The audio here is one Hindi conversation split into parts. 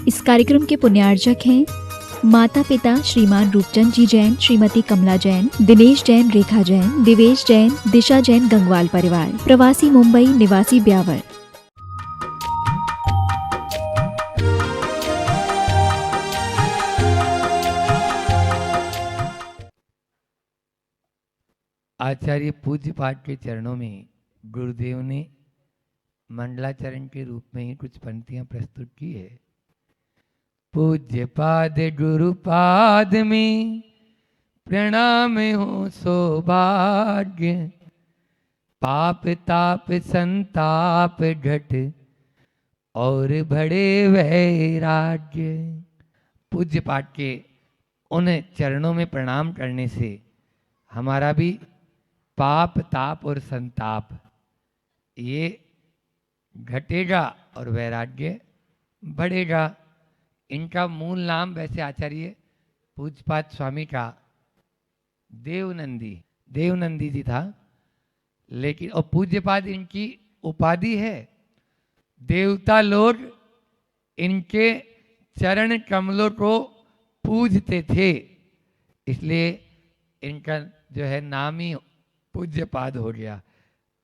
इस कार्यक्रम के पुण्यार्चक हैं माता पिता श्रीमान रूपचंद जी जैन, श्रीमती कमला जैन, दिनेश जैन, रेखा जैन, दिवेश जैन, दिशा जैन, गंगवाल परिवार, प्रवासी मुंबई, निवासी ब्यावर। आचार्य पूज्य पाठ के चरणों में गुरुदेव ने मंडलाचरण के रूप में ही कुछ पंक्तियां प्रस्तुत की है। पूज्य पाद गुरु पाद में प्रणाम हो सौभाग्य, पाप ताप संताप घट और बड़े वैराग्य। पूज्य पाठ के उन चरणों में प्रणाम करने से हमारा भी पाप ताप और संताप ये घटेगा और वैराग्य बढ़ेगा। इनका मूल नाम वैसे आचार्य पूज्यपाद स्वामी का देवनंदी जी था, लेकिन और पूज्यपाद इनकी उपाधि है। देवता लोग इनके चरण कमलों को पूजते थे, इसलिए इनका जो है नाम ही पूज्यपाद हो गया।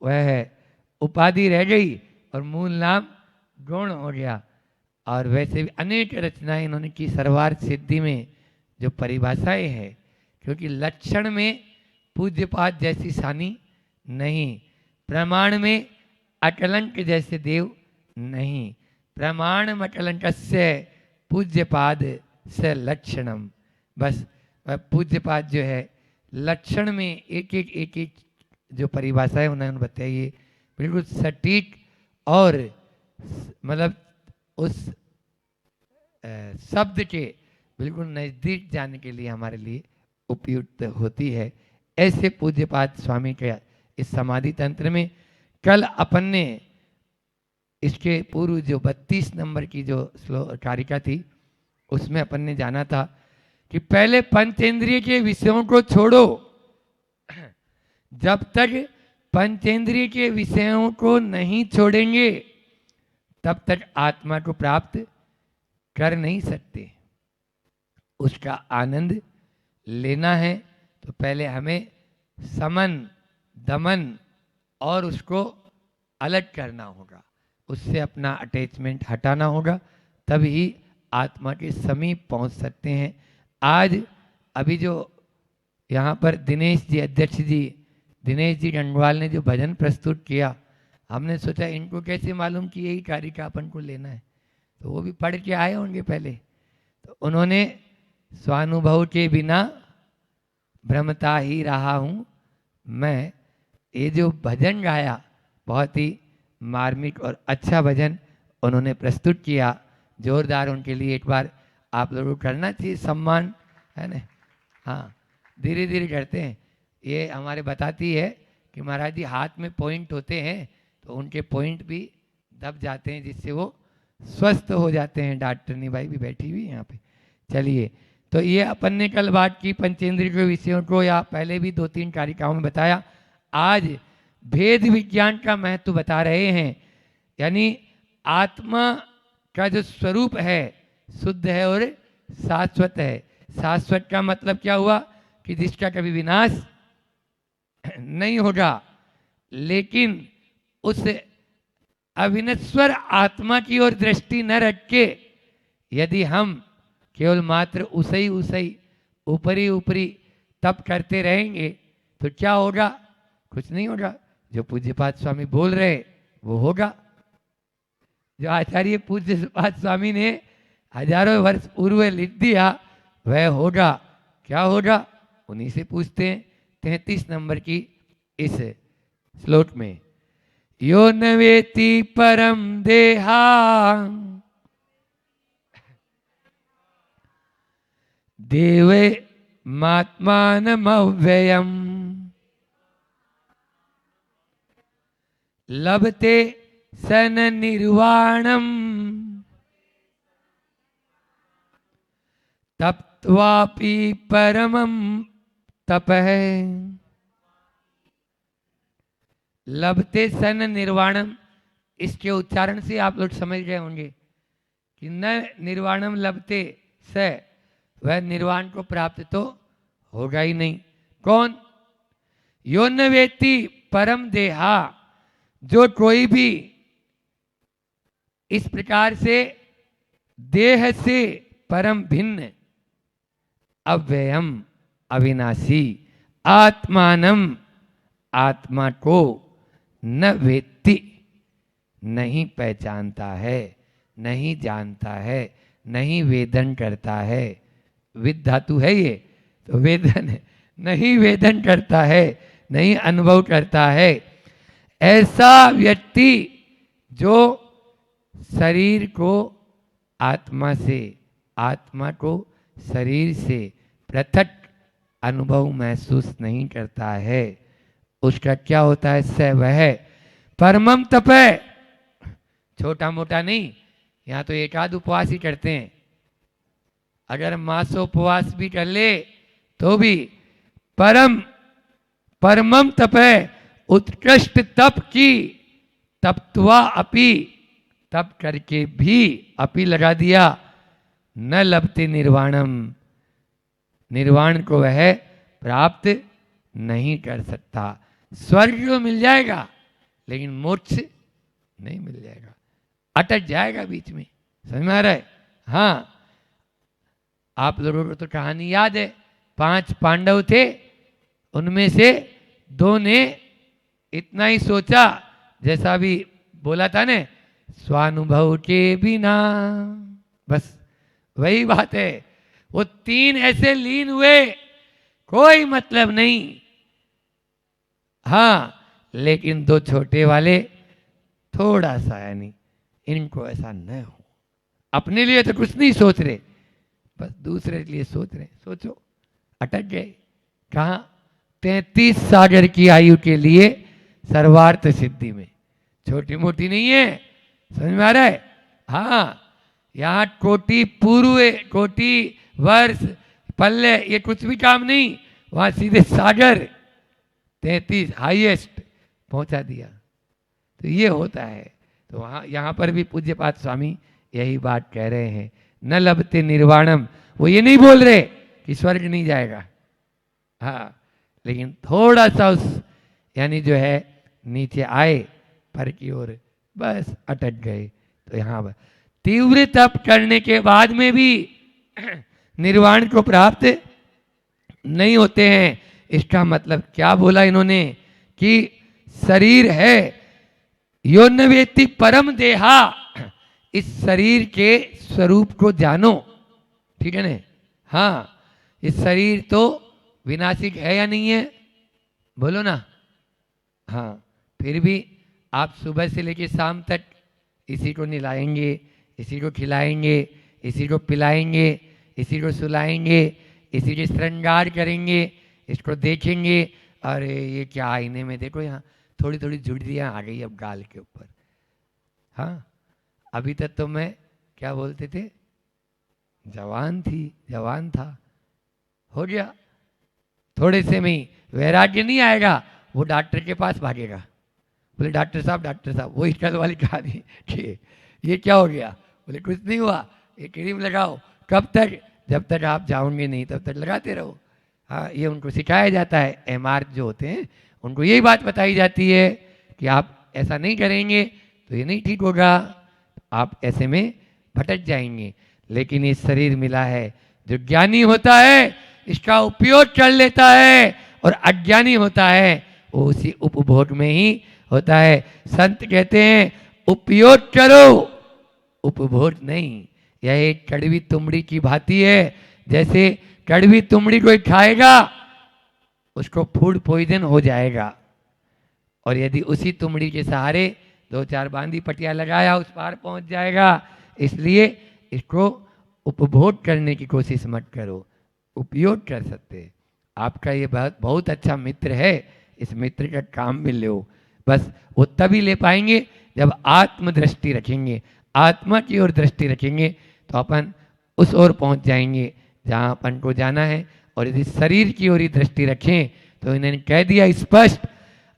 वह उपाधि रह गई और मूल नाम गौण हो गया। और वैसे भी अनेक रचनाएं इन्होंने की। सर्वार्थ सिद्धि में जो परिभाषाएं है, क्योंकि लक्षण में पूज्यपाद जैसी सानी नहीं, प्रमाण में अकलंक जैसे देव नहीं। प्रमाण अकलंकस्य पूज्यपाद स लक्षणम। बस पूज्यपाद जो है लक्षण में एक एक जो परिभाषा है उन्होंने बताई है, बिल्कुल सटीक और मतलब उस शब्द के बिल्कुल नज़दीक जाने के लिए हमारे लिए उपयुक्त होती है। ऐसे पूज्यपाद स्वामी के इस समाधि तंत्र में कल अपन ने इसके पूर्व जो 32 नंबर की जो कारिका थी उसमें अपन ने जाना था कि पहले पंचेंद्रिय के विषयों को छोड़ो। जब तक पंचेंद्रिय के विषयों को नहीं छोड़ेंगे तब तक आत्मा को प्राप्त कर नहीं सकते। उसका आनंद लेना है तो पहले हमें समन दमन और उसको अलग करना होगा, उससे अपना अटैचमेंट हटाना होगा, तभी आत्मा के समीप पहुंच सकते हैं। आज अभी जो यहाँ पर दिनेश जी अध्यक्ष जी दिनेश जी गंगवाल ने जो भजन प्रस्तुत किया, हमने सोचा इनको कैसे मालूम कि यही कारिका अपन को लेना है, तो वो भी पढ़ के आए होंगे पहले। तो उन्होंने स्वानुभव के बिना भ्रमता ही रहा हूँ मैं, ये जो भजन गाया बहुत ही मार्मिक और अच्छा भजन उन्होंने प्रस्तुत किया। जोरदार उनके लिए एक बार आप लोगों को करना चाहिए सम्मान, है ना। हाँ, धीरे धीरे करते हैं। ये हमारे बताती है कि महाराज जी हाथ में पॉइंट होते हैं तो उनके पॉइंट भी दब जाते हैं, जिससे वो स्वस्थ हो जाते हैं। डॉक्टरनी भाई भी बैठी हुई यहाँ पे। चलिए, तो ये अपन ने कल बात की पंचेंद्रिय के विषयों को, या पहले भी 2-3 कारिकाओं में बताया। आज भेद विज्ञान का महत्व बता रहे हैं, यानी आत्मा का जो स्वरूप है शुद्ध है और शाश्वत है। शाश्वत का मतलब क्या हुआ कि जिसका कभी विनाश नहीं होगा, लेकिन उस अविनश्वर आत्मा की ओर दृष्टि न रख के यदि हम केवल मात्र उसे ऊपरी ऊपरी तप करते रहेंगे तो क्या होगा? कुछ नहीं होगा। जो पूज्यपाद स्वामी बोल रहे वो होगा। जो आचार्य पूज्यपाद स्वामी ने हजारों वर्ष पूर्व लिख दिया वह होगा। क्या होगा? उन्हीं से पूछते हैं 33 नंबर की इस श्लोक में। यो न वेति परम देहा देवे मात्मानमव्ययम् लभते सन निर्वाणम् तप्त्वापि परमं तपः। लभते सन निर्वाणम, इसके उच्चारण से आप लोग समझ गए होंगे कि न निर्वाणम लभते स, वह निर्वाण को प्राप्त तो होगा ही नहीं। कौन? यो न वेत्ति परम देहा, जो कोई भी इस प्रकार से देह से परम भिन्न अव्ययम अविनाशी आत्मानम, आत्मा को न वेत्ति, नहीं पहचानता है, नहीं जानता है, नहीं वेदन करता है। विद धातु है ये, तो वेदन है, नहीं वेदन करता है, नहीं अनुभव करता है। ऐसा व्यक्ति जो शरीर को आत्मा से, आत्मा को शरीर से पृथक अनुभव महसूस नहीं करता है, उसका क्या होता है? स वह परमम तप है, छोटा मोटा नहीं। यहाँ तो एक आध उपवास ही करते हैं, अगर मासोपवास भी कर ले तो भी परमम तप है, उत्कृष्ट तप की, तप्त्वा अपि, तप करके भी अपि लगा दिया, न लभते निर्वाणम, निर्वाण को वह प्राप्त नहीं कर सकता। स्वर्ग तो मिल जाएगा लेकिन मोक्ष नहीं मिल जाएगा, अटक जाएगा बीच में। समझ में आ रहा है? हाँ, आप लोगों को तो कहानी याद है, 5 पांडव थे, उनमें से 2 ने इतना ही सोचा, जैसा भी बोला था ने, स्वानुभव के बिना, बस वही बात है। वो 3 ऐसे लीन हुए, कोई मतलब नहीं। हाँ, लेकिन 2 छोटे वाले थोड़ा सा, यानी इनको ऐसा न हो, अपने लिए तो कुछ नहीं सोच रहे, बस दूसरे के लिए सोच रहे। सोचो, अटक गए कहाँ? 33 सागर की आयु के लिए सर्वार्थ सिद्धि में, छोटी मोटी नहीं है। समझ में आ रहा है? हाँ, यहाँ कोटि पूर्व, कोटि वर्ष, पल्ले, ये कुछ भी काम नहीं, वहां सीधे सागर 33 हाईएस्ट पहुंचा दिया। तो ये होता है। तो वहाँ यहाँ पर भी पूज्यपाद स्वामी यही बात कह रहे हैं, न लभते निर्वाणम। वो ये नहीं बोल रहे कि स्वर्ग नहीं जाएगा, हाँ, लेकिन थोड़ा सा उस, यानी जो है नीचे आए पर की ओर, बस अटक गए। तो यहाँ पर तीव्र तप करने के बाद में भी निर्वाण को प्राप्त नहीं होते हैं। इसका मतलब क्या बोला इन्होंने कि शरीर है, यो न वेत्ति परम देहा, इस शरीर के स्वरूप को जानो। ठीक है ना? हाँ, इस शरीर तो विनाशिक है या नहीं है? बोलो ना। हाँ, फिर भी आप सुबह से लेकर शाम तक इसी को नहलाएंगे, इसी को खिलाएंगे, इसी को पिलाएंगे, इसी को सुलाएंगे, इसी के श्रृंगार करेंगे, इसको देखेंगे, अरे ये क्या आईने में देखो, यहाँ थोड़ी थोड़ी झुर्रियाँ आ गई अब गाल के ऊपर। हाँ, अभी तक तो मैं क्या बोलते थे, जवान थी, जवान था, हो गया थोड़े से में ही वैराग्य नहीं आएगा, वो डॉक्टर के पास भागेगा, बोले डॉक्टर साहब, वो कल वाली कहानी कि ये क्या हो गया, बोले कुछ नहीं हुआ, ये क्रीम लगाओ। कब तक? जब तक आप जाओगे नहीं तब तक लगाते रहो। हाँ, ये उनको सिखाया जाता है, एमआर जो होते हैं उनको यही बात बताई जाती है कि आप ऐसा नहीं करेंगे तो ये नहीं ठीक होगा, आप ऐसे में भटक जाएंगे। लेकिन ये शरीर मिला है, जो ज्ञानी होता है इसका उपयोग कर लेता है, और अज्ञानी होता है वो उसी उपभोग में ही होता है। संत कहते हैं उपयोग करो, उपभोग नहीं। यह एक कड़वी तुमड़ी की भांति है, जैसे कड़वी तुमड़ी कोई खाएगा उसको फूड पॉइजन हो जाएगा, और यदि उसी तुमड़ी के सहारे 2-4 बांदी पटिया लगाया उस पार पहुंच जाएगा। इसलिए इसको उपभोग करने की कोशिश मत करो, उपयोग कर सकते। आपका ये बहुत अच्छा मित्र है, इस मित्र का काम भी लो। बस वो तभी ले पाएंगे जब आत्मदृष्टि रखेंगे, आत्मा की ओर दृष्टि रखेंगे, तो अपन उस ओर पहुंच जाएंगे जहां अपन को जाना है। और यदि शरीर की ओर ही दृष्टि रखें तो इन्होंने कह दिया स्पष्ट,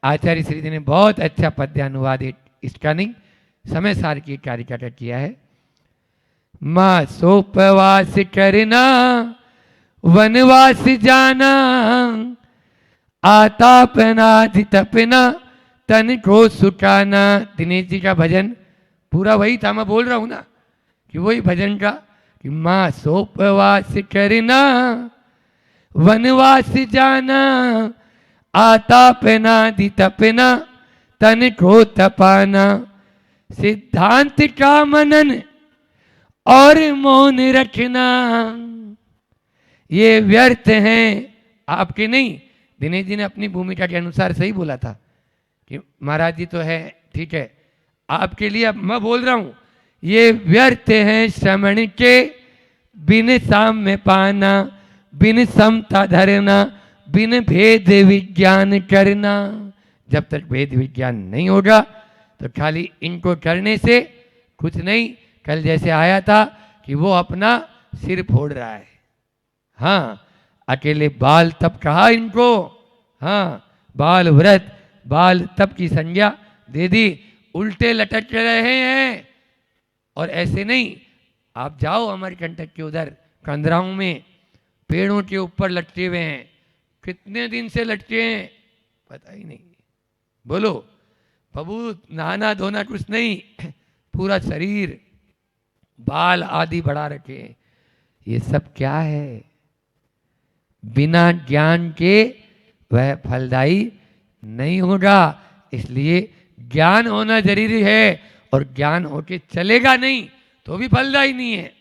आचार्य श्री जी ने बहुत अच्छा पद्यानुवाद इसका नहीं, समय सार की कार्य किया है। मासोपवास करना वनवास जाना, आतापनाधि तपना तन को सुखाना। दिनेश जी का भजन पूरा वही था, मैं बोल रहा हूं ना कि वही भजन का कि मासोपवास करना वनवास जाना, आतापनाधि तपना तन को तपाना। सिद्धांत का मनन और मौन रखना, ये व्यर्थ हैं आपके नहीं। दिनेश जी ने अपनी भूमिका के अनुसार सही बोला था कि महाराज जी तो है, ठीक है, आपके लिए अब मैं बोल रहा हूं, ये व्यर्थ हैं श्रवण के बिन साम्य पाना, बिन समता धरना, बिन भेद विज्ञान करना। जब तक भेद विज्ञान नहीं होगा तो खाली इनको करने से कुछ नहीं। कल जैसे आया था कि वो अपना सिर फोड़ रहा है, हाँ, अकेले बाल तप कहा इनको, हाँ, बाल व्रत बाल तप की संज्ञा दे दी, उल्टे लटक रहे हैं। और ऐसे नहीं, आप जाओ अमरकंटक के उधर कंदराओं में, पेड़ों के ऊपर लटके हुए हैं, कितने दिन से लटके हैं पता ही नहीं। बोलो बाबू, नहाना धोना कुछ नहीं, पूरा शरीर बाल आदि बढ़ा रखे हैं। ये सब क्या है? बिना ज्ञान के वह फलदायी नहीं होगा। इसलिए ज्ञान होना जरूरी है, और ज्ञान होके चलेगा नहीं तो भी फलदायी नहीं है।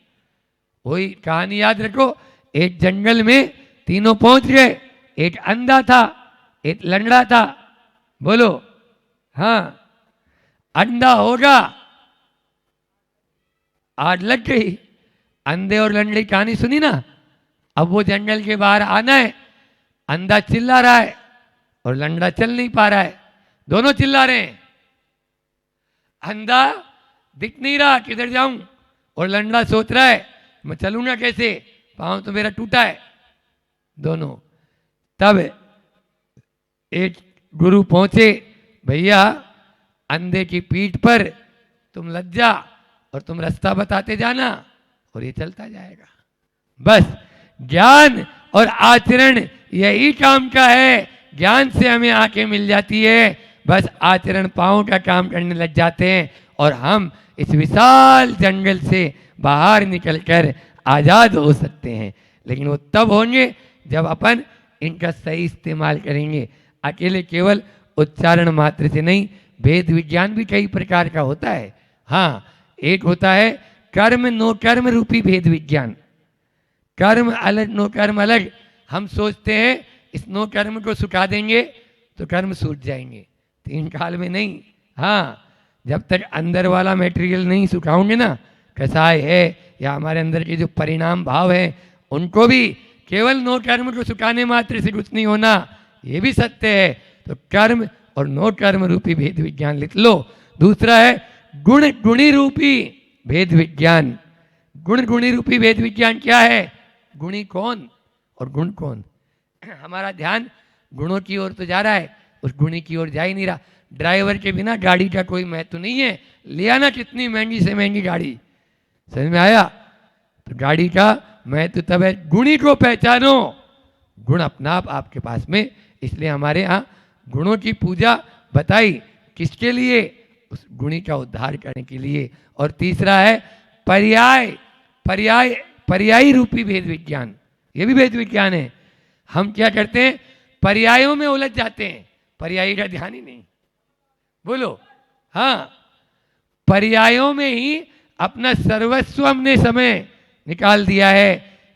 वही कहानी याद रखो, एक जंगल में तीनों पहुंच गए, एक अंधा था, एक लंगड़ा था। बोलो, हाँ, अंधा होगा, आग लग गई। अंधे और लंगड़े की कहानी सुनी ना। अब वो जंगल के बाहर आना है, अंधा चिल्ला रहा है और लंगड़ा चल नहीं पा रहा है, दोनों चिल्ला रहे हैं। अंधा दिख नहीं रहा किधर जाऊं, और लंगड़ा सोच रहा है मैं चलूंगा कैसे, पांव तो मेरा टूटा है। दोनों तब एक गुरु पहुंचे, भैया अंधे की पीठ पर तुम लग जा और तुम रास्ता बताते जाना और ये चलता जाएगा। बस ज्ञान और आचरण यही काम का है। ज्ञान से हमें आंखें मिल जाती है, बस आचरण पांव का काम करने लग जाते हैं और हम इस विशाल जंगल से बाहर निकलकर आजाद हो सकते हैं। लेकिन वो तब होंगे जब अपन इनका सही इस्तेमाल करेंगे। अकेले केवल उच्चारण मात्र से नहीं, भेद विज्ञान भी कई प्रकार का होता है। हाँ, एक होता है कर्म नो कर्म रूपी भेद विज्ञान। कर्म अलग नो कर्म अलग। हम सोचते हैं इस नो कर्म को सुखा देंगे तो कर्म सूझ जाएंगे, 3 काल में नहीं। हाँ, जब तक अंदर वाला मटेरियल नहीं सुखाओगे ना, कसाय है या हमारे अंदर के जो परिणाम भाव है, उनको भी केवल नो कर्म को सुखाने मात्र से कुछ नहीं होना, ये भी सत्य है। तो कर्म और नो कर्म रूपी भेद विज्ञान लिख लो। दूसरा है गुण गुणी रूपी भेद विज्ञान। गुण गुणी रूपी भेद विज्ञान क्या है? गुणी कौन और गुण कौन? हमारा ध्यान गुणों की ओर तो जा रहा है, उस गुणी की ओर जा ही नहीं रहा। ड्राइवर के बिना गाड़ी का कोई महत्व नहीं है। ले आना कितनी महंगी से महंगी गाड़ी, समझ में आया? तो गाड़ी का महत्व तब है गुणी को पहचानो। गुण अपना आप आपके पास में, इसलिए हमारे यहाँ गुणों की पूजा बताई। किसके लिए? उस गुणी का उद्धार करने के लिए। और तीसरा है पर्याय, पर्याय पर्यायी रूपी भेद विज्ञान। ये भी भेद विज्ञान है। हम क्या करते हैं, पर्यायों में उलझ जाते हैं, पर्यायी का ध्यान ही नहीं। बोलो, हाँ, पर्यायों में ही अपना सर्वस्व हमने समय निकाल दिया है।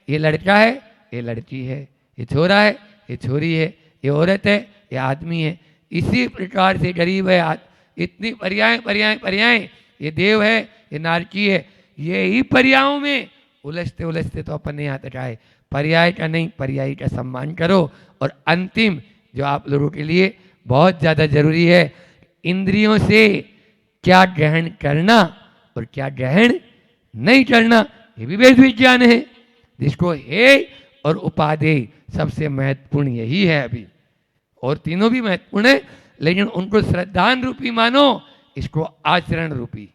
ये लड़का है, ये लड़की है, ये छोरा है, ये छोरी है, ये औरत है, ये आदमी है। इसी प्रकार से गरीब है, इतनी पर्याय पर्याय पर्याय, ये देव है, ये नारकी है। ये ही पर्यायों में उलझते उलझते तो अपन यहाँ तक आए। पर्याय का नहीं, पर्यायी का सम्मान करो। और अंतिम जो आप लोगों के लिए बहुत ज़्यादा जरूरी है, इंद्रियों से क्या ग्रहण करना और क्या ग्रहण नहीं करना, ये भी वेद विज्ञान है। जिसको हे और उपादेय सबसे महत्वपूर्ण यही है अभी। और तीनों भी महत्वपूर्ण है, लेकिन उनको श्रद्धान रूपी मानो, इसको आचरण रूपी।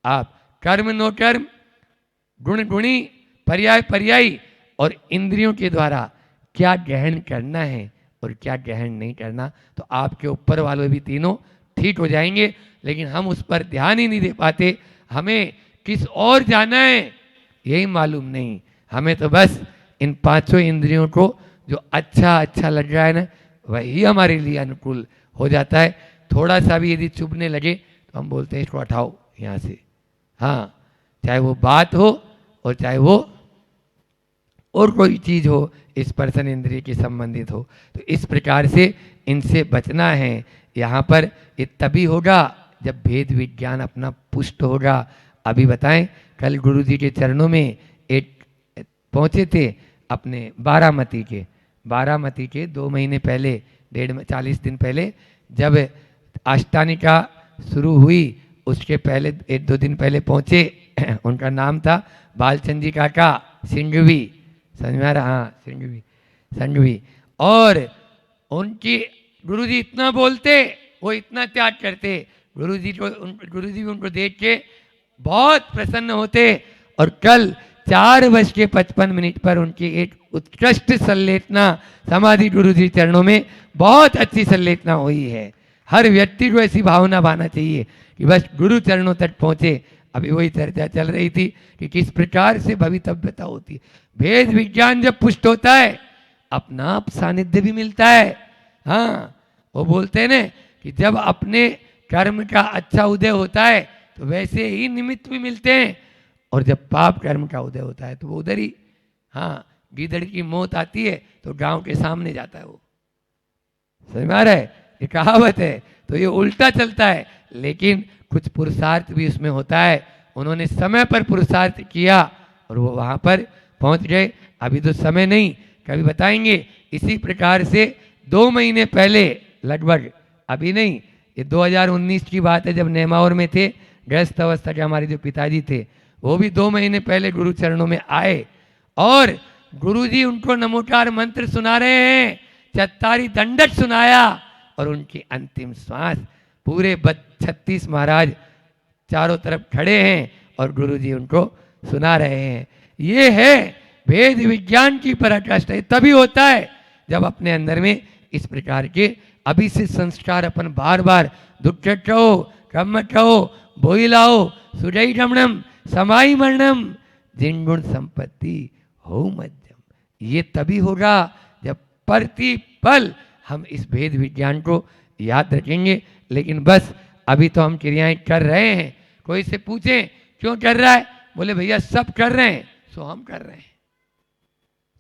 आप कर्म नो कर्म गुण गुणी पर्याय पर्यायी और इंद्रियों के द्वारा क्या ग्रहण करना है और क्या ग्रहण नहीं करना, तो आपके ऊपर वाले भी तीनों ठीक हो जाएंगे। लेकिन हम उस पर ध्यान ही नहीं दे पाते, हमें किस और जाना है यही मालूम नहीं। हमें तो बस इन पांचों इंद्रियों को जो अच्छा अच्छा लग रहा है ना, वही हमारे लिए अनुकूल हो जाता है। थोड़ा सा भी यदि चुभने लगे तो हम बोलते हैं इसको हटाओ यहाँ से। हाँ, चाहे वो बात हो और चाहे वो और कोई चीज हो, इस पर्सन इंद्रिय के संबंधित हो, तो इस प्रकार से इनसे बचना है। यहाँ पर ये तभी होगा जब भेद विज्ञान अपना पुष्ट होगा। अभी बताएं, कल गुरु जी के चरणों में एक पहुँचे थे अपने बारामती के 2 महीने पहले, 40 दिन पहले जब अष्टानिका शुरू हुई, उसके पहले 1-2 दिन पहले पहुँचे। उनका नाम था बालचंद जी काका सिंघवी, समझ में आ रहा? हाँ, सिंघवी। और उनकी गुरुजी इतना बोलते, वो इतना त्याग करते, गुरुजी भी उनको देख के बहुत प्रसन्न होते। और कल 4:55 पर उनकी एक उत्कृष्ट संलेखना समाधि गुरुजी चरणों में बहुत अच्छी संलेखना हुई है। हर व्यक्ति को ऐसी भावना भाना चाहिए कि बस गुरु चरणों तक पहुंचे। अभी वही चर्चा चल रही थी कि किस प्रकार से भवितव्यता होती है। भेद विज्ञान जब पुष्ट होता है, अपना आप सानिध्य भी मिलता है। हाँ, वो बोलते हैं ना कि जब अपने कर्म का अच्छा उदय होता है तो वैसे ही निमित्त भी मिलते हैं, और जब पाप कर्म का उदय होता है तो वो उधर ही, हाँ, गीदड़ की मौत आती है तो गांव के सामने जाता है वो। समझ में आ रहा है? ये कहावत है। तो ये उल्टा चलता है, लेकिन कुछ पुरुषार्थ भी उसमें होता है। उन्होंने समय पर पुरुषार्थ किया और वो वहां पर पहुंच गए। अभी तो समय नहीं, कभी बताएंगे। इसी प्रकार से 2 महीने पहले लगभग, अभी नहीं, ये 2019 की बात है, जब नेमावर में थे, गृहस्थ अवस्था के हमारे जो पिताजी थे, वो भी 2 महीने पहले गुरु चरणों में आए और गुरुजी उनको नमोकार मंत्र सुना रहे हैं, चत्तारी दंडक सुनाया, और उनकी अंतिम श्वास पूरे 36 महाराज चारों तरफ खड़े हैं और गुरुजी उनको सुना रहे हैं। ये है भेद विज्ञान की पराकाष्ठा। तभी होता है जब अपने अंदर में इस प्रकार के अभी से संस्कार अपन बार बार दुख कहो, कम कहो, बोई लाओ, सुजई रमणम समाई मरणम जिन गुण संपत्ति हो मध्यम। ये तभी होगा जब प्रतिपल हम इस भेद विज्ञान को याद रखेंगे। लेकिन बस अभी तो हम क्रियाएं कर रहे हैं। कोई से पूछें क्यों कर रहा है, बोले भैया सब कर रहे हैं सो हम कर रहे हैं।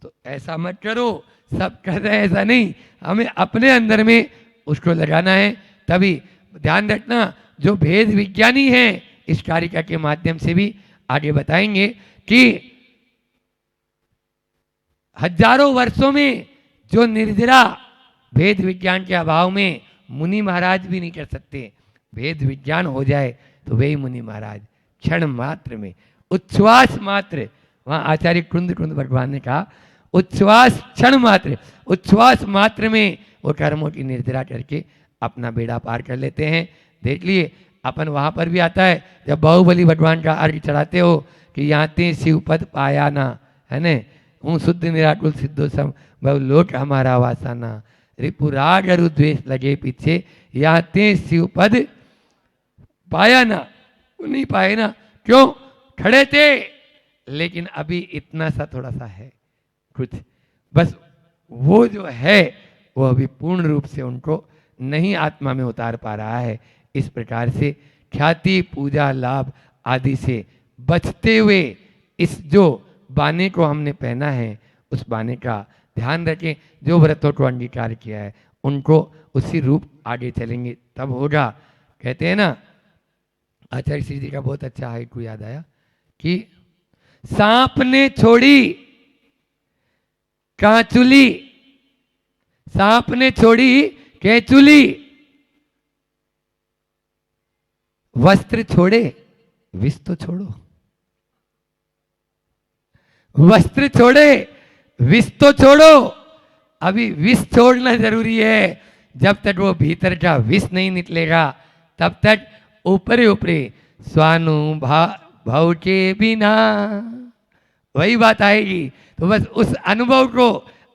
तो ऐसा मत करो, सब कर रहे हैं ऐसा नहीं, हमें अपने अंदर में उसको लगाना है। तभी ध्यान रखना, जो भेद विज्ञानी हैं इस कारिका के माध्यम से भी आगे बताएंगे कि हजारों वर्षों में जो निर्जरा भेद विज्ञान के अभाव में मुनि महाराज भी नहीं कर सकते, भेद विज्ञान हो जाए तो वे ही मुनि महाराज क्षण मात्र में, उच्छ्वास मात्र, वहां आचार्य कुंद भगवान ने कहा उच्छ्वास क्षण मात्र, उच्छ्वास मात्र में वो कर्मों की निर्जरा करके अपना बेड़ा पार कर लेते हैं। देख लिए अपन वहां पर भी आता है, जब बाहुबली भगवान का अर्घ चढ़ाते हो कि यहाँ ते शिवपद पाया ना, है न, हूँ शुद्ध निराकुल सिद्धो सम बहु लोक हमारा वासाना, रिपुराग रुद्वेश लगे पीछे, यहाँ ते शिवपद पाया ना, नहीं पाए ना, क्यों? खड़े थे, लेकिन अभी इतना सा थोड़ा सा है कुछ, बस वो जो है वो अभी पूर्ण रूप से उनको नहीं आत्मा में उतार पा रहा है। इस प्रकार से ख्याति, पूजा, लाभ आदि से बचते हुए इस जो बाने को हमने पहना है उस बाने का ध्यान रखें। जो व्रतों को अंगीकार किया है उनको उसी रूप आगे चलेंगे तब होगा। कहते हैं ना, आचार्य श्री जी का बहुत अच्छा हाइकू याद आया कि सांप ने छोड़ी कांचुली, सांप ने छोड़ी केचुली, वस्त्र छोड़े विष तो छोड़ो, वस्त्र छोड़े विष तो छोड़ो। अभी विष छोड़ना जरूरी है, जब तक वो भीतर का विष नहीं निकलेगा तब तक ऊपरे ऊपरे स्वानुभव के बिना वही बात आएगी। तो बस उस अनुभव को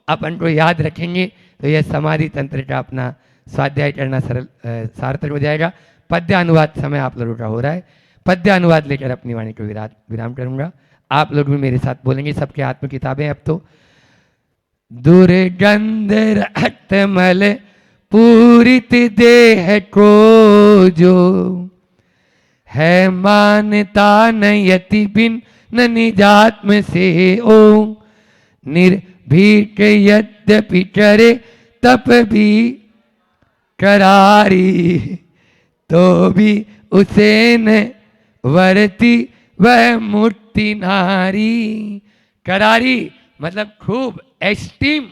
अपन को याद रखेंगे तो यह समाधि तंत्र का अपना स्वाध्याय करना सरल सार्थक हो जाएगा। पद्य अनुवाद समय आप लोगों का हो रहा है। पद्य अनुवाद लेकर अपनी वाणी को विराम करूंगा। आप लोग भी मेरे साथ बोलेंगे। सबके हाथ में किताबें अब तो। दुर्गंध रक्तमल पूरित देह को जो है मानता न यति बिन न निजात्म से ओ निर्भीक यद्यपि करे तप भी करारी तो भी उसे न वरती वह मूर्ति नारी। करारी मतलब खूब एस्टीम,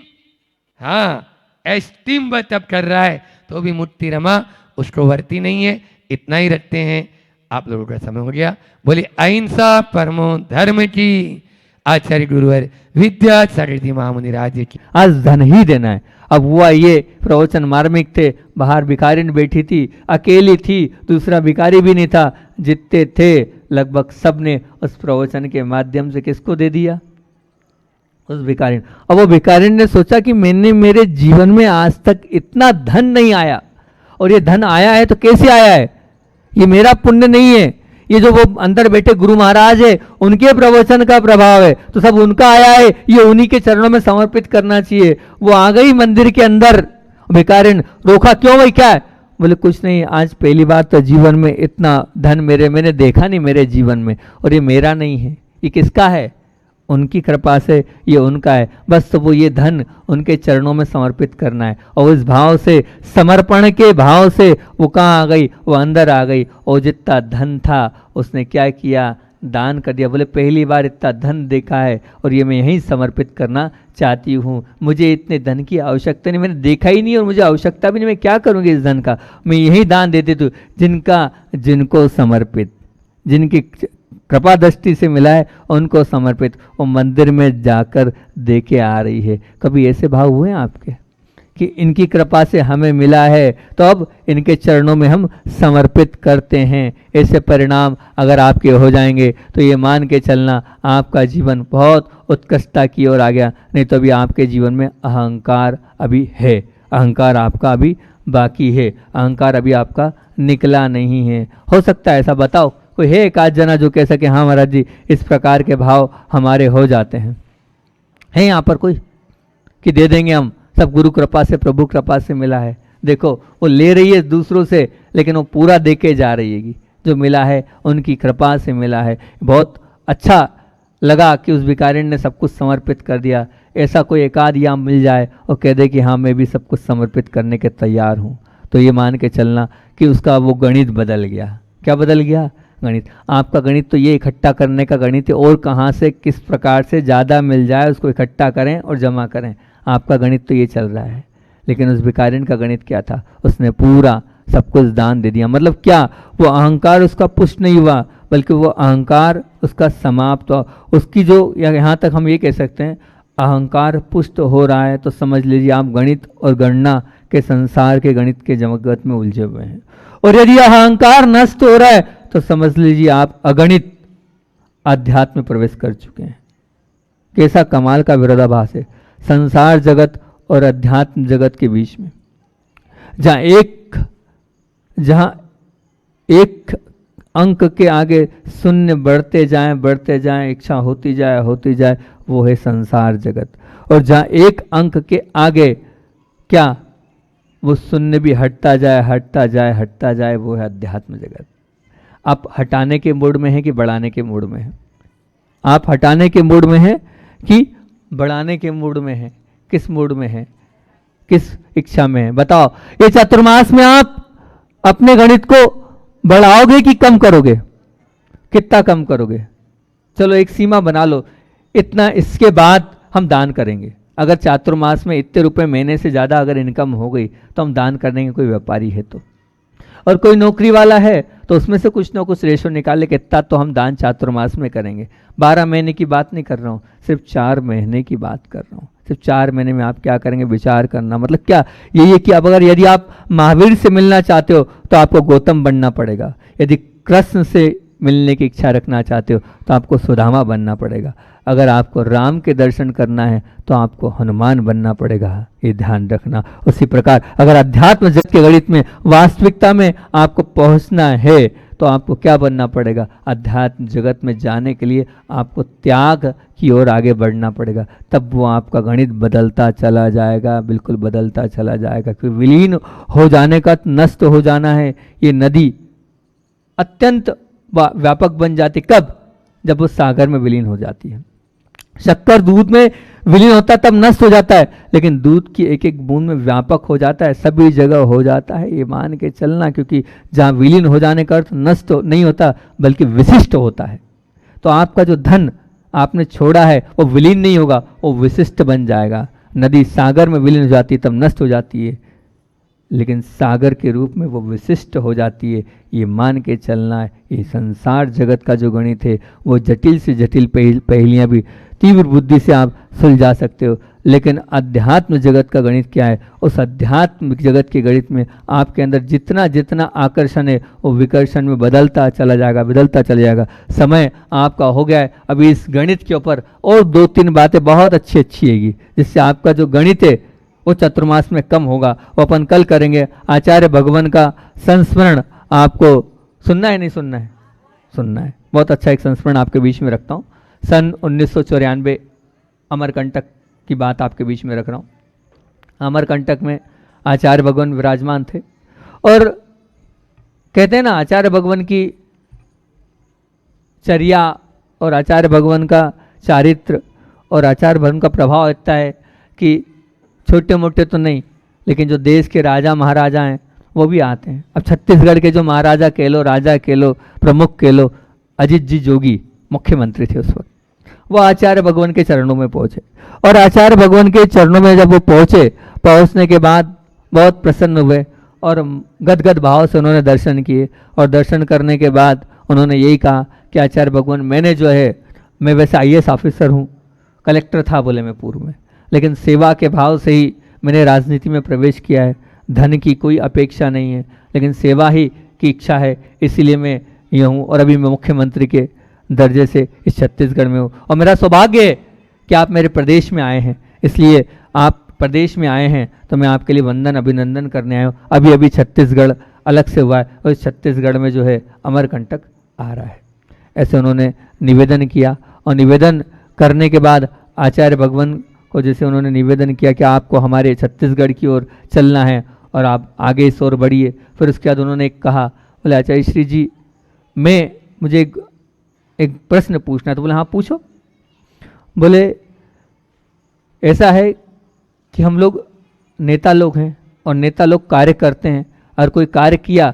हाँ एस्टीम वह तब कर रहा है तो भी मूर्ति रमा उसको वरती नहीं है। इतना ही रखते हैं। आप लोगों का समय हो गया। बोले अहिंसा परमो धर्म की। आचार्य गुरुवर विद्या सरदी महामुनि राज्य की। आज धन ही देना है। अब हुआ ये प्रवचन मार्मिक थे। बाहर भिखारिन बैठी थी, अकेली थी, दूसरा भिखारी भी नहीं था। जितने थे लगभग सब ने उस प्रवचन के माध्यम से किसको दे दिया? उस भिखारिन। अब वो भिखारिन ने सोचा कि मैंने मेरे जीवन में आज तक इतना धन नहीं आया, और ये धन आया है तो कैसे आया है? ये मेरा पुण्य नहीं है, ये जो वो अंदर बैठे गुरु महाराज है उनके प्रवचन का प्रभाव है, तो सब उनका आया है, ये उन्हीं के चरणों में समर्पित करना चाहिए। वो आ गई मंदिर के अंदर। भिखारिन रोका, क्यों भाई क्या है? बोले कुछ नहीं, आज पहली बार तो जीवन में इतना धन मैंने देखा नहीं मेरे जीवन में, और ये मेरा नहीं है, ये किसका है? उनकी कृपा से ये उनका है। बस तो वो ये धन उनके चरणों में समर्पित करना है। और उस भाव से, समर्पण के भाव से वो कहाँ आ गई? वो अंदर आ गई। और जितना धन था उसने क्या किया? दान कर दिया। बोले पहली बार इतना धन देखा है और ये मैं यहीं समर्पित करना चाहती हूँ। मुझे इतने धन की आवश्यकता नहीं, मैंने देखा ही नहीं और मुझे आवश्यकता भी नहीं। मैं क्या करूँगी इस धन का? मैं यहीं दान देती हूँ। जिनको समर्पित, जिनकी कृपा दृष्टि से मिला है उनको समर्पित, वो मंदिर में जाकर दे के आ रही है। कभी ऐसे भाव हुए आपके कि इनकी कृपा से हमें मिला है तो अब इनके चरणों में हम समर्पित करते हैं? ऐसे परिणाम अगर आपके हो जाएंगे तो ये मान के चलना आपका जीवन बहुत उत्कृष्टता की ओर आ गया। नहीं तो अभी आपके जीवन में अहंकार अभी है, अहंकार आपका अभी बाकी है, अहंकार अभी आपका निकला नहीं है। हो सकता है ऐसा, बताओ कोई है एक आध जना जो कह सके हाँ महाराज जी इस प्रकार के भाव हमारे हो जाते हैं? है यहाँ पर कोई कि दे देंगे हम, सब गुरु कृपा से, प्रभु कृपा से मिला है? देखो वो ले रही है दूसरों से, लेकिन वो पूरा दे के जा रही है। जो मिला है उनकी कृपा से मिला है। बहुत अच्छा लगा कि उस भिखारिन ने सब कुछ समर्पित कर दिया। ऐसा कोई एक आध यहाँ मिल जाए और कह दे कि हाँ मैं भी सब कुछ समर्पित करने के तैयार हूँ, तो ये मान के चलना कि उसका वो गणित बदल गया। क्या बदल गया? गणित। आपका गणित तो ये इकट्ठा करने का गणित है, और कहाँ से किस प्रकार से ज़्यादा मिल जाए उसको इकट्ठा करें और जमा करें। आपका गणित तो ये चल रहा है। लेकिन उस भिखारिन का गणित क्या था? उसने पूरा सब कुछ दान दे दिया। मतलब क्या? वो अहंकार उसका पुष्ट नहीं हुआ, बल्कि वो अहंकार उसका समाप्त हुआ। उसकी जो, यहाँ तक हम ये कह सकते हैं, अहंकार पुष्ट हो रहा है तो समझ लीजिए आप गणित और गणना के संसार के गणित के जगत में उलझे हुए हैं। और यदि अहंकार नष्ट हो रहा है तो समझ लीजिए आप अगणित अध्यात्म में प्रवेश कर चुके हैं। कैसा कमाल का विरोधाभास है संसार जगत और अध्यात्म जगत के बीच में। जहां एक अंक के आगे शून्य बढ़ते जाएं, इच्छा होती जाए, वो है संसार जगत। और जहां एक अंक के आगे क्या, वो शून्य भी हटता जाए, वो है अध्यात्म जगत। आप हटाने के मूड में हैं कि बढ़ाने के मूड में हैं? आप हटाने के मूड में हैं कि बढ़ाने के मूड में हैं? किस मूड में हैं? किस इच्छा में हैं? बताओ। ये चातुर्मास में आप अपने गणित को बढ़ाओगे कि कम करोगे? कितना कम करोगे? चलो एक सीमा बना लो, इतना, इसके बाद हम दान करेंगे। अगर चातुर्मास में इतने रुपए महीने से ज़्यादा अगर इनकम हो गई तो हम दान करने के, कोई व्यापारी है तो। और कोई नौकरी वाला है तो उसमें से कुछ ना कुछ रेशो निकाल ले कि इतना तो हम दान चातुर्मास में करेंगे। 12 महीने की बात नहीं कर रहा हूँ, सिर्फ 4 महीने की बात कर रहा हूँ। सिर्फ 4 महीने में आप क्या करेंगे? विचार करना। मतलब क्या? यही है कि अब अगर यदि आप महावीर से मिलना चाहते हो तो आपको गौतम बनना पड़ेगा। यदि कृष्ण से मिलने की इच्छा रखना चाहते हो तो आपको सुदामा बनना पड़ेगा। अगर आपको राम के दर्शन करना है तो आपको हनुमान बनना पड़ेगा, ये ध्यान रखना। उसी प्रकार अगर अध्यात्म जगत के गणित में वास्तविकता में आपको पहुंचना है तो आपको क्या बनना पड़ेगा? अध्यात्म जगत में जाने के लिए आपको त्याग की ओर आगे बढ़ना पड़ेगा, तब वो आपका गणित बदलता चला जाएगा, बिल्कुल बदलता चला जाएगा। क्योंकि विलीन हो जाने का, नष्ट हो जाना है, ये नदी अत्यंत व्यापक बन जाती। कब? जब वो सागर में विलीन हो जाती है। शक्कर दूध में विलीन होता है तब नष्ट हो जाता है, लेकिन दूध की एक एक बूंद में व्यापक हो जाता है, सभी जगह हो जाता है, ये मान के चलना। क्योंकि जहाँ विलीन हो जाने का अर्थ नष्ट नहीं होता बल्कि विशिष्ट होता है। तो आपका जो धन आपने छोड़ा है वो विलीन नहीं होगा, वो विशिष्ट बन जाएगा। नदी सागर में विलीन हो जाती है तब नष्ट हो जाती है, लेकिन सागर के रूप में वो विशिष्ट हो जाती है, ये मान के चलना है। ये संसार जगत का जो गणित है वो जटिल से जटिल पहेलियाँ भी तीव्र बुद्धि से आप सुलझा सकते हो, लेकिन अध्यात्म जगत का गणित क्या है? उस अध्यात्म जगत के गणित में आपके अंदर जितना जितना आकर्षण है वो विकर्षण में बदलता चला जाएगा, बदलता चला जाएगा। समय आपका हो गया है, अभी इस गणित के ऊपर और 2-3 बातें बहुत अच्छी आएगी, जिससे आपका जो गणित है वो चतुर्मास में कम होगा। वो अपन कल करेंगे। आचार्य भगवान का संस्मरण आपको सुनना है, नहीं सुनना है? सुनना है। बहुत अच्छा एक संस्मरण आपके बीच में रखता हूँ। सन 1994 अमरकंटक की बात आपके बीच में रख रहा हूँ। अमरकंटक में आचार्य भगवान विराजमान थे, और कहते हैं ना आचार्य भगवान की चर्या और आचार्य भगवान का चारित्र और आचार्य भगवान का प्रभाव इतना है कि छोटे मोटे तो नहीं, लेकिन जो देश के राजा महाराजा हैं वो भी आते हैं। अब छत्तीसगढ़ के जो महाराजा कह लो, राजा कह लो, प्रमुख कह लो, अजीत जी जोगी मुख्यमंत्री थे उस वक्त, वो आचार्य भगवान के चरणों में पहुंचे। और आचार्य भगवान के चरणों में जब वो पहुंचने के बाद बहुत प्रसन्न हुए और गदगद भाव से उन्होंने दर्शन किए। और दर्शन करने के बाद उन्होंने यही कहा कि आचार्य भगवान, मैंने जो है, मैं वैसे IAS ऑफिसर हूँ, कलेक्टर था बोले मैं पूर्व में, लेकिन सेवा के भाव से ही मैंने राजनीति में प्रवेश किया है। धन की कोई अपेक्षा नहीं है, लेकिन सेवा ही की इच्छा है, इसीलिए मैं ये हूँ। और अभी मैं मुख्यमंत्री के दर्जे से इस छत्तीसगढ़ में हूँ, और मेरा सौभाग्य है कि आप मेरे प्रदेश में आए हैं, इसलिए आप प्रदेश में आए हैं तो मैं आपके लिए वंदन अभिनंदन करने आया हूँ। अभी अभी छत्तीसगढ़ अलग से हुआ है, और इस छत्तीसगढ़ में जो है अमरकंटक आ रहा है। ऐसे उन्होंने निवेदन किया, और निवेदन करने के बाद आचार्य भगवान को जैसे उन्होंने निवेदन किया कि आपको हमारे छत्तीसगढ़ की ओर चलना है और आप आगे इस ओर बढ़िए। फिर उसके बाद उन्होंने एक कहा, बोले आचार्य श्री जी, मुझे एक प्रश्न पूछना है। तो बोले हाँ पूछो। बोले ऐसा है कि हम लोग नेता लोग हैं, और नेता लोग कार्य करते हैं, और कोई कार्य किया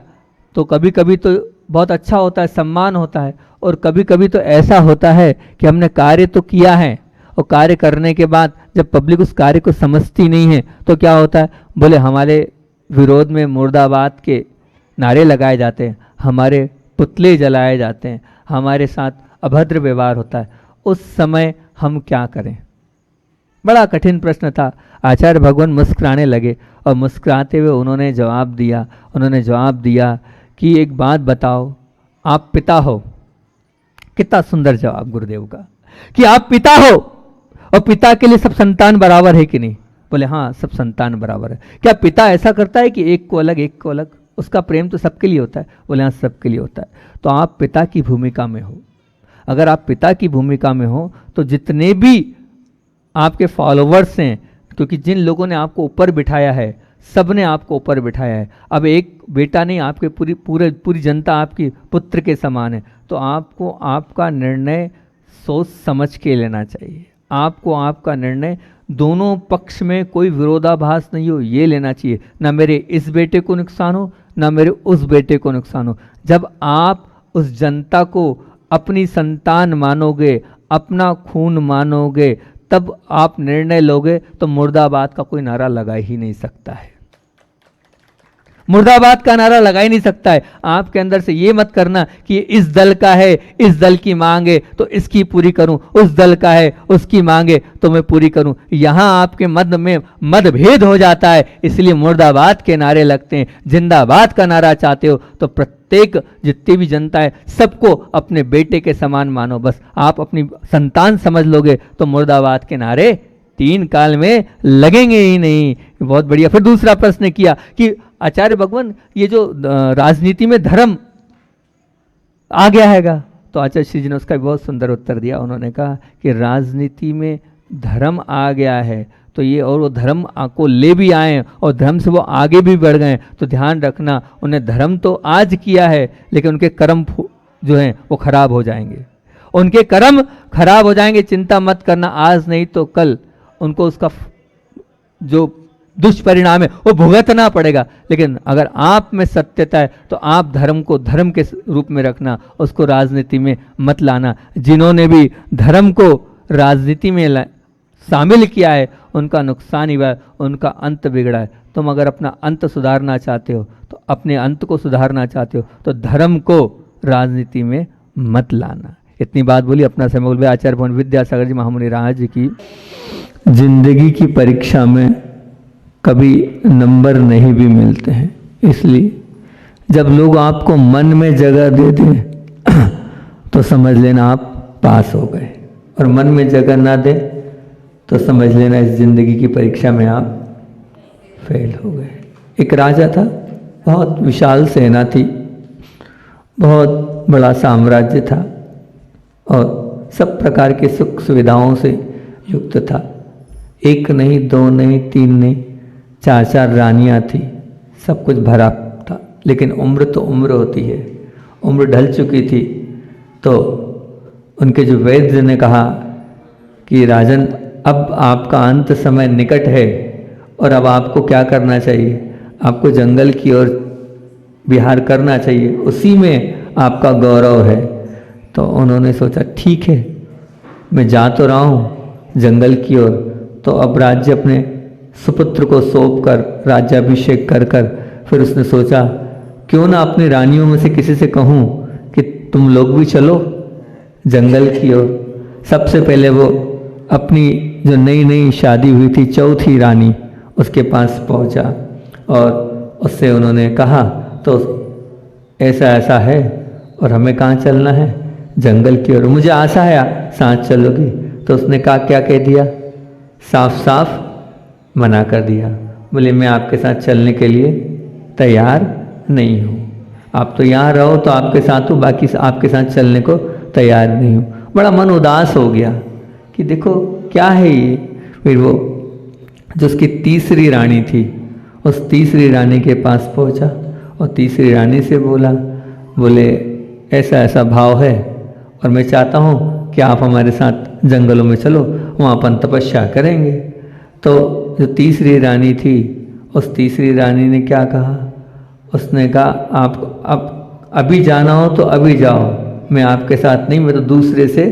तो कभी कभी तो बहुत अच्छा होता है, सम्मान होता है, और कभी कभी तो ऐसा होता है कि हमने कार्य तो किया है, और कार्य करने के बाद जब पब्लिक उस कार्य को समझती नहीं है तो क्या होता है? बोले हमारे विरोध में मुर्दाबाद के नारे लगाए जाते हैं, हमारे पुतले जलाए जाते हैं, हमारे साथ अभद्र व्यवहार होता है, उस समय हम क्या करें? बड़ा कठिन प्रश्न था। आचार्य भगवान मुस्कुराने लगे, और मुस्कुराते हुए उन्होंने जवाब दिया कि एक बात बताओ, आप पिता हो। कितना सुंदर जवाब गुरुदेव का, कि आप पिता हो, और पिता के लिए सब संतान बराबर है कि नहीं? बोले हाँ, सब संतान बराबर है। क्या पिता ऐसा करता है कि एक को अलग? उसका प्रेम तो सबके लिए होता है। बोले हाँ, सबके लिए होता है। तो आप पिता की भूमिका में हो। अगर आप पिता की भूमिका में हो तो जितने भी आपके फॉलोवर्स हैं, क्योंकि जिन लोगों ने आपको ऊपर बिठाया है, सब ने आपको ऊपर बिठाया है। अब एक बेटा नहीं, आपके पूरी जनता आपकी पुत्र के समान है। तो आपको आपका निर्णय सोच समझ के लेना चाहिए। आपको आपका निर्णय दोनों पक्ष में कोई विरोधाभास नहीं हो, ये लेना चाहिए। ना मेरे इस बेटे को नुकसान हो, ना मेरे उस बेटे को नुकसान हो। जब आप उस जनता को अपनी संतान मानोगे, अपना खून मानोगे, तब आप निर्णय लोगे, तो मुर्दाबाद का कोई नारा लगा ही नहीं सकता है। मुर्दाबाद का नारा लगा ही नहीं सकता है। आपके अंदर से ये मत करना कि इस दल का है, इस दल की मांग है तो इसकी पूरी करूं, उस दल का है उसकी मांग है तो मैं पूरी करूं। यहां आपके मत में मतभेद हो जाता है, इसलिए मुर्दाबाद के नारे लगते हैं। जिंदाबाद का नारा चाहते हो तो प्रत्येक जितनी भी जनता है सबको अपने बेटे के समान मानो। बस आप अपनी संतान समझ लोगे तो मुर्दाबाद के नारे 3 काल में लगेंगे ही नहीं। बहुत बढ़िया। फिर दूसरा प्रश्न किया कि आचार्य भगवान ये जो राजनीति में धर्म आ गया हैगा, तो आचार्य श्री जी ने उसका बहुत सुंदर उत्तर दिया। उन्होंने कहा कि राजनीति में धर्म आ गया है तो ये और वो धर्म को ले भी आए और धर्म से वो आगे भी बढ़ गए, तो ध्यान रखना उन्हें धर्म तो आज किया है लेकिन उनके कर्म जो हैं वो खराब हो जाएंगे, उनके कर्म खराब हो जाएंगे। चिंता मत करना, आज नहीं तो कल उनको उसका जो दुष्परिणाम है वो भुगतना पड़ेगा। लेकिन अगर आप में सत्यता है तो आप धर्म को धर्म के रूप में रखना, उसको राजनीति में मत लाना। जिन्होंने भी धर्म को राजनीति में शामिल किया है उनका नुकसान ही हुआ है, उनका अंत बिगड़ा है। तुम अगर अपना अंत सुधारना चाहते हो तो अपने अंत को सुधारना चाहते हो तो धर्म को राजनीति में मत लाना। इतनी बात बोली। अपना समय बोल आचार्य भवन विद्यासागर जी महामुनि राज जी की जिंदगी की परीक्षा में कभी नंबर नहीं भी मिलते हैं, इसलिए जब लोग आपको मन में जगह दे दें तो समझ लेना आप पास हो गए, और मन में जगह ना दे तो समझ लेना इस जिंदगी की परीक्षा में आप फेल हो गए। एक राजा था, बहुत विशाल सेना थी, बहुत बड़ा साम्राज्य था और सब प्रकार के सुख सुविधाओं से युक्त था। एक नहीं, 2 नहीं, 3 नहीं, 4 रानियां थी, सब कुछ भरा था। लेकिन उम्र तो उम्र होती है, उम्र ढल चुकी थी। तो उनके जो वैद्य ने कहा कि राजन, अब आपका अंत समय निकट है और अब आपको क्या करना चाहिए, आपको जंगल की ओर विहार करना चाहिए, उसी में आपका गौरव है। तो उन्होंने सोचा ठीक है, मैं जा तो रहा हूँ जंगल की ओर, तो अब राज्य अपने सुपुत्र को सौंप कर राज्याभिषेक कर कर फिर उसने सोचा क्यों ना अपनी रानियों में से किसी से कहूँ कि तुम लोग भी चलो जंगल की ओर। सबसे पहले वो अपनी जो नई नई शादी हुई थी 4थी रानी उसके पास पहुंचा और उससे उन्होंने कहा तो ऐसा ऐसा है और हमें कहाँ चलना है, जंगल की ओर, मुझे आशा है साथ चलोगी। तो उसने कहा क्या कह दिया, साफ साफ मना कर दिया। बोले मैं आपके साथ चलने के लिए तैयार नहीं हूँ, आप तो यहाँ रहो तो आपके साथ हूँ, बाकी आपके साथ चलने को तैयार नहीं हूँ। बड़ा मन उदास हो गया कि देखो क्या है ये। फिर वो जो उसकी 3री रानी थी उस 3री रानी के पास पहुँचा और 3री रानी से बोले ऐसा ऐसा भाव है और मैं चाहता हूँ कि आप हमारे साथ जंगलों में चलो, वहाँ अपन तपस्या करेंगे। तो जो 3री रानी थी उस 3री रानी ने क्या कहा, उसने कहा आप अब अभी जाना हो तो अभी जाओ, मैं आपके साथ नहीं, मैं तो दूसरे से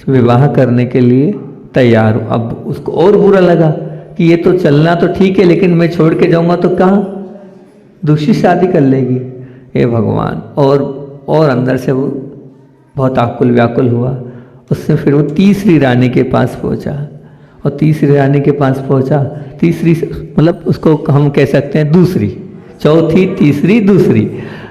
विवाह करने के लिए तैयार हूँ। अब उसको और बुरा लगा कि ये तो चलना तो ठीक है लेकिन मैं छोड़ के जाऊँगा तो कहाँ, दूसरी शादी कर लेगी। हे भगवान। और अंदर से वो बहुत आकुल व्याकुल हुआ। उससे फिर वो 3री रानी के पास पहुँचा और 3री रानी के पास पहुँचा, 3री मतलब उसको हम कह सकते हैं दूसरी, 4थी 3री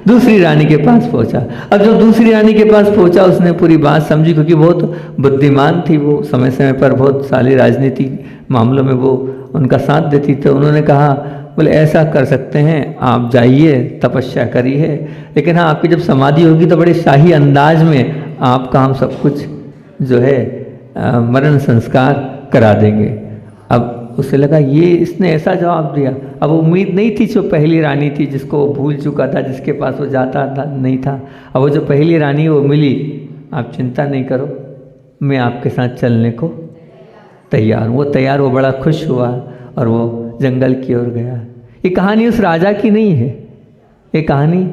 दूसरी रानी के पास पहुँचा। अब जो दूसरी रानी के पास पहुँचा उसने पूरी बात समझी, क्योंकि बहुत बुद्धिमान थी वो, समय समय पर बहुत सारी राजनीति मामलों में वो उनका साथ देती। तो उन्होंने कहा बोले ऐसा कर सकते हैं, आप जाइए तपस्या करिए, लेकिन हाँ आपकी जब समाधि होगी तो बड़े शाही अंदाज में आपका हम सब कुछ जो है मरण संस्कार करा देंगे। अब उसे लगा ये इसने ऐसा जवाब दिया। अब उम्मीद नहीं थी, जो पहली रानी थी जिसको वो भूल चुका था, जिसके पास वो जाता था नहीं था, अब वो जो पहली रानी वो मिली, आप चिंता नहीं करो मैं आपके साथ चलने को तैयार हूँ। वो तैयार, वो बड़ा खुश हुआ और वो जंगल की ओर गया। ये कहानी उस राजा की नहीं है, ये कहानी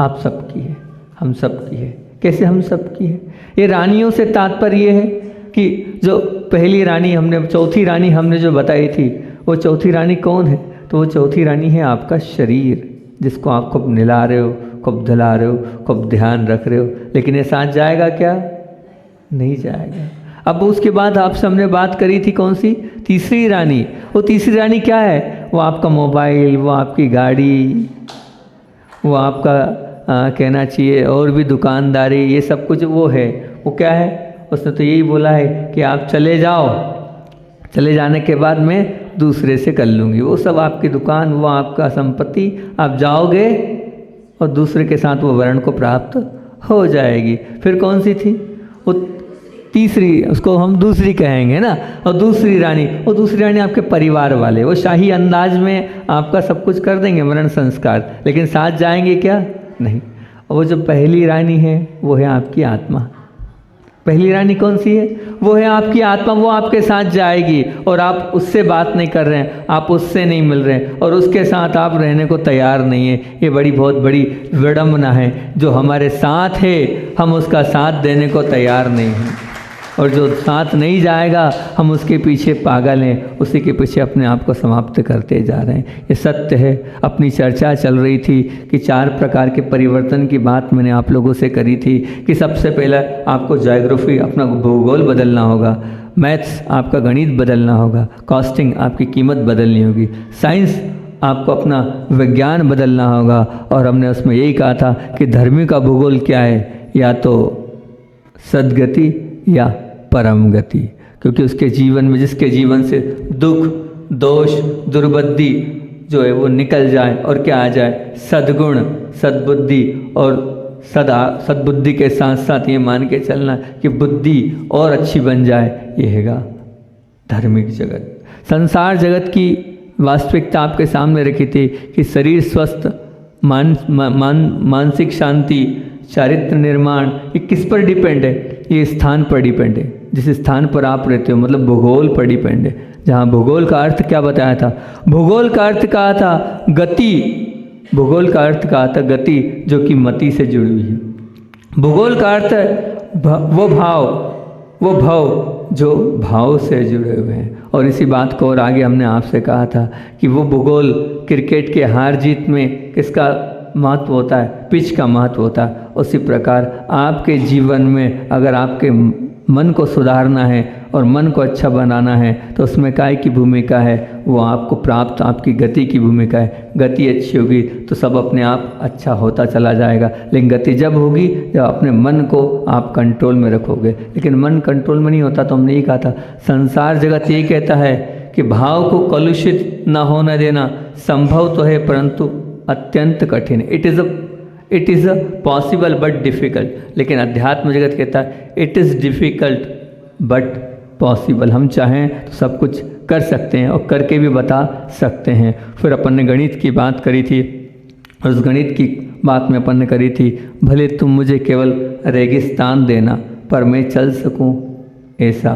आप सबकी है, हम सबकी है। कैसे हम सबकी है? ये रानियों से तात्पर्य है कि जो पहली रानी हमने, 4थी रानी हमने जो बताई थी, वो 4थी रानी कौन है? तो वो 4थी रानी है आपका शरीर, जिसको आप खूब निला रहे हो, खूब धुला रहे हो, खूब ध्यान रख रहे हो, लेकिन ये साथ जाएगा क्या? नहीं जाएगा। अब उसके बाद आपसे हमने बात करी थी कौन सी? तीसरी रानी। वो तीसरी रानी क्या है? वो आपका मोबाइल, वो आपकी गाड़ी, वो आपका कहना चाहिए और भी दुकानदारी, ये सब कुछ वो है। वो क्या है? उसने तो यही बोला है कि आप चले जाओ, चले जाने के बाद मैं दूसरे से कर लूँगी। वो सब आपकी दुकान, वो आपका संपत्ति, आप जाओगे और दूसरे के साथ वो वर्ण को प्राप्त हो जाएगी। फिर कौन सी थी? वो तीसरी, उसको हम दूसरी कहेंगे ना। और दूसरी रानी, वो दूसरी रानी आपके परिवार वाले, वो शाही अंदाज में आपका सब कुछ कर देंगे मरण संस्कार, लेकिन साथ जाएंगे क्या? नहीं। और वो जो पहली रानी है वो है आपकी आत्मा। पहली रानी कौन सी है? वो है आपकी आत्मा। वो आपके साथ जाएगी और आप उससे बात नहीं कर रहे हैं, आप उससे नहीं मिल रहे हैं और उसके साथ आप रहने को तैयार नहीं है। ये बहुत बड़ी विडंबना है। जो हमारे साथ है हम उसका साथ देने को तैयार नहीं हैं, और जो साथ नहीं जाएगा हम उसके पीछे पागल हैं, उसी के पीछे अपने आप को समाप्त करते जा रहे हैं। ये सत्य है। अपनी चर्चा चल रही थी कि 4 प्रकार के परिवर्तन की बात मैंने आप लोगों से करी थी कि सबसे पहले आपको ज्योग्राफी, अपना भूगोल बदलना होगा, मैथ्स आपका गणित बदलना होगा, कॉस्टिंग आपकी कीमत बदलनी होगी, साइंस आपको अपना विज्ञान बदलना होगा, और हमने उसमें यही कहा था कि धर्मी का भूगोल क्या है? या तो सद्गति या परम गति, क्योंकि उसके जीवन में, जिसके जीवन से दुख, दोष, दुर्बुद्धि जो है वो निकल जाए और क्या आ जाए? सद्गुण, सद्बुद्धि, और सद्बुद्धि के साथ साथ ये मान के चलना कि बुद्धि और अच्छी बन जाए, ये हैगा धार्मिक जगत। संसार जगत की वास्तविकता आपके सामने रखी थी कि शरीर स्वस्थ, मानसिक शांति, चारित्र निर्माण, ये किस पर डिपेंड है? ये स्थान पर डिपेंड है। जिस स्थान पर आप रहते हो, मतलब भूगोल पर डिपेंड है। जहाँ भूगोल का अर्थ क्या बताया था? भूगोल का अर्थ कहा था गति। भूगोल का अर्थ कहा था गति, जो कि मति से जुड़ी हुई है। भूगोल का अर्थ है वो भाव जो भाव से जुड़े हुए हैं। और इसी बात को और आगे हमने आपसे कहा था कि वो भूगोल क्रिकेट के हार जीत में किसका महत्व होता है? पिच का महत्व होता है। उसी प्रकार आपके जीवन में अगर आपके मन को सुधारना है और मन को अच्छा बनाना है तो उसमें काय की भूमिका है? वो आपको प्राप्त आपकी गति की भूमिका है। गति अच्छी होगी तो सब अपने आप अच्छा होता चला जाएगा। लेकिन गति जब होगी जब अपने मन को आप कंट्रोल में रखोगे। लेकिन मन कंट्रोल में नहीं होता तो हमने ये कहा था, संसार जगत ये कहता है कि भाव को कलुषित न होने देना संभव तो है परंतु अत्यंत कठिन। It is a possible but difficult. लेकिन अध्यात्म जगत कहता है it is difficult but possible. हम चाहें तो सब कुछ कर सकते हैं और करके भी बता सकते हैं। फिर अपन ने गणित की बात करी थी, और उस गणित की बात में अपन ने करी थी, भले तुम मुझे केवल रेगिस्तान देना पर मैं चल सकूं ऐसा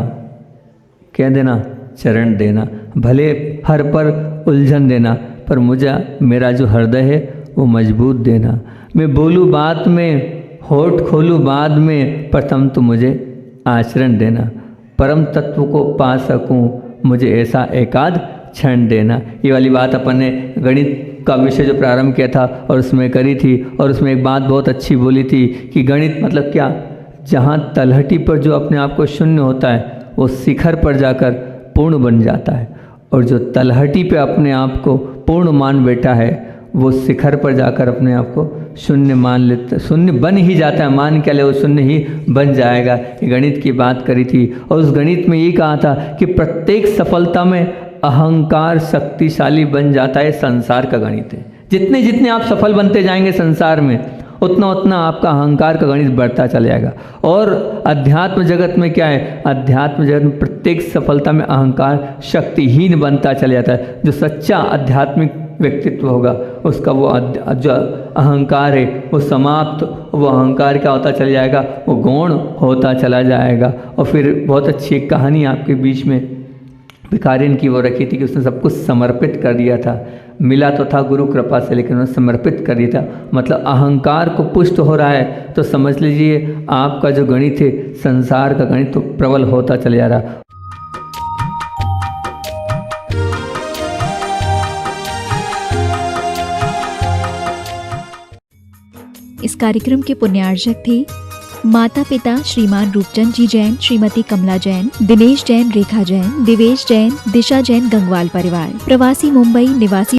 कह देना, चरण देना। भले हर पर उलझन देना पर मुझे मेरा जो हृदय है वो मजबूत देना। मैं बोलूँ बात में, होठ खोलूँ बाद में, प्रथम तो मुझे आचरण देना। परम तत्व को पा सकूं मुझे ऐसा एकाध क्षण देना। ये वाली बात अपन ने गणित का विषय जो प्रारंभ किया था और उसमें करी थी। और उसमें एक बात बहुत अच्छी बोली थी कि गणित मतलब क्या? जहाँ तलहटी पर जो अपने आप को शून्य होता है वो शिखर पर जाकर पूर्ण बन जाता है, और जो तलहटी पे अपने आप को पूर्ण मान बैठा है वो शिखर पर जाकर अपने आप को शून्य मान लेता, शून्य बन ही जाता है। मान क्या ले, वो शून्य ही बन जाएगा। ये गणित की बात करी थी। और उस गणित में ये कहा था कि प्रत्येक सफलता में अहंकार शक्तिशाली बन जाता है। संसार का गणित है। जितने जितने आप सफल बनते जाएंगे संसार में उतना उतना आपका अहंकार का गणित बढ़ता चला जाएगा। और अध्यात्म जगत में क्या है? अध्यात्म जगत में प्रत्येक सफलता में अहंकार शक्तिहीन बनता चला जाता है। जो सच्चा आध्यात्मिक व्यक्तित्व होगा उसका वो जो अहंकार है वो समाप्त, वो अहंकार क्या होता चला जाएगा? वो गौण होता चला जाएगा। और फिर बहुत अच्छी एक कहानी आपके बीच में भिखारिन की वो रखी थी कि उसने सब कुछ समर्पित कर दिया था। मिला तो था गुरु कृपा से, लेकिन उन्होंने समर्पित कर दिया था। मतलब अहंकार को पुष्ट हो रहा है तो समझ लीजिए आपका जो गणित है, संसार का गणित तो प्रबल होता चला जा रहा। इस कार्यक्रम के पुण्यार्चक थे माता पिता श्रीमान रूपचंद जी जैन, श्रीमती कमला जैन, दिनेश जैन, रेखा जैन, दिवेश जैन, दिशा जैन, गंगवाल परिवार। प्रवासी मुंबई निवासी